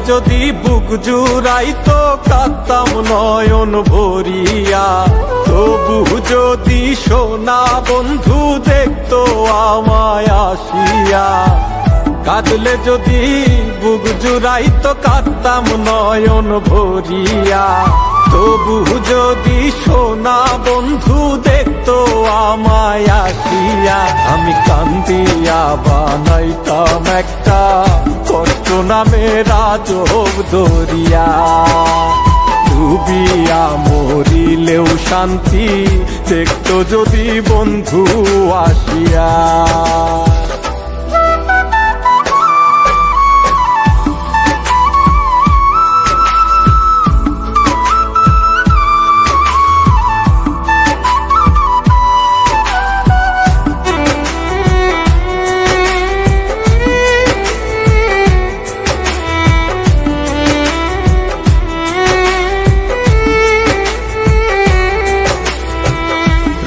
যদি বুক জুড়াইতো কাঁদতাম নয়ন ভরিয়া, তবু যদি সোনা বন্ধু দেখতো আমায় আসিয়া। কাঁদলে যদি বুক জুড়াইতো কাঁদতাম নয়ন ভরিয়া, তবু যদি সোনা বন্ধু দেখতো আমায় আসিয়া। আমি কান্দিয়া বানাইতাম একটা কষ্ট নামের আজব দরিয়া, ডুবিয়া মরিলেও শান্তি দেখতো যদি বন্ধু আসিয়া।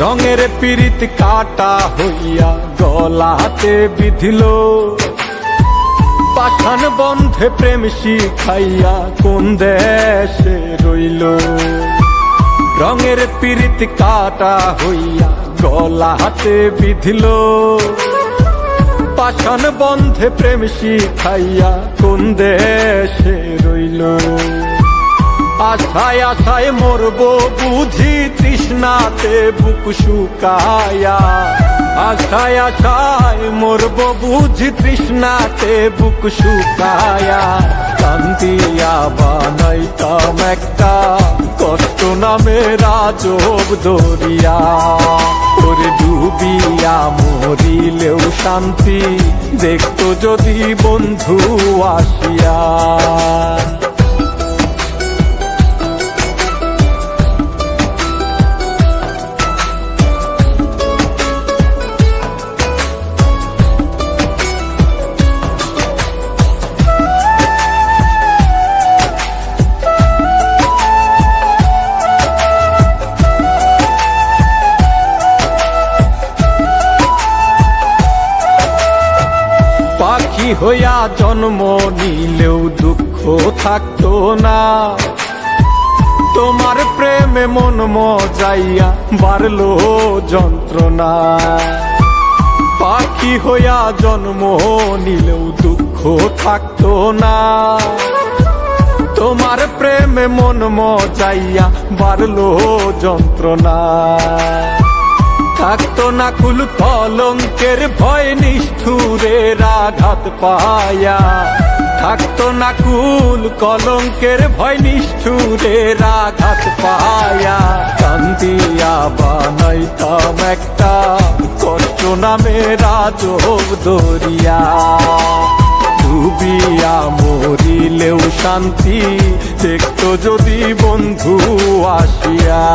রঙের পীড়িত কাটা হইয়া গলাতে বিধিল, পাষাণ বন্ধে প্রেম শিখাইয়া কোন দেশে রইল। রঙের পীড়িত কাটা হইয়া গলাতে বিধিল, পাষাণ বন্ধে প্রেম শিখাইয়া কোন দেশে রইল। আশায় আশায় মরবো বুঝি তৃষ্ণাতে বুক শুকায়া, আশায় আশায় মরবো বুঝি তৃষ্ণাতে বুক শুকায়া। কান্দিয়া বানাইতাম একটা কষ্ট নামের আজব দরিয়া, ওরে ডুবিয়া মরিলেও শান্তি দেখতো যদি বন্ধু আসিয়া। পাখি হইয়া জন্ম নিলেও দুঃখ থাকতো না, তোমার প্রেমে মন মজাইয়া বাড়লো যন্ত্রণা। পাখি হইয়া জন্ম নিলেও দুঃখ থাকতো না, তোমার প্রেমে মন মজাইয়া বাড়লো যন্ত্রণা। থাকতো না কুল কলঙ্কের ভয় নিষ্ঠুরের আঘাত পায়া, থাকতো না কুল কলঙ্কের ভয় নিষ্ঠুরের আঘাত পায়া। কান্দিয়া বানাইতাম একটা কষ্ট নামের আজব দরিয়া, ডুবিয়া মরিলেও শান্তি দেখতো যদি বন্ধু আসিয়া।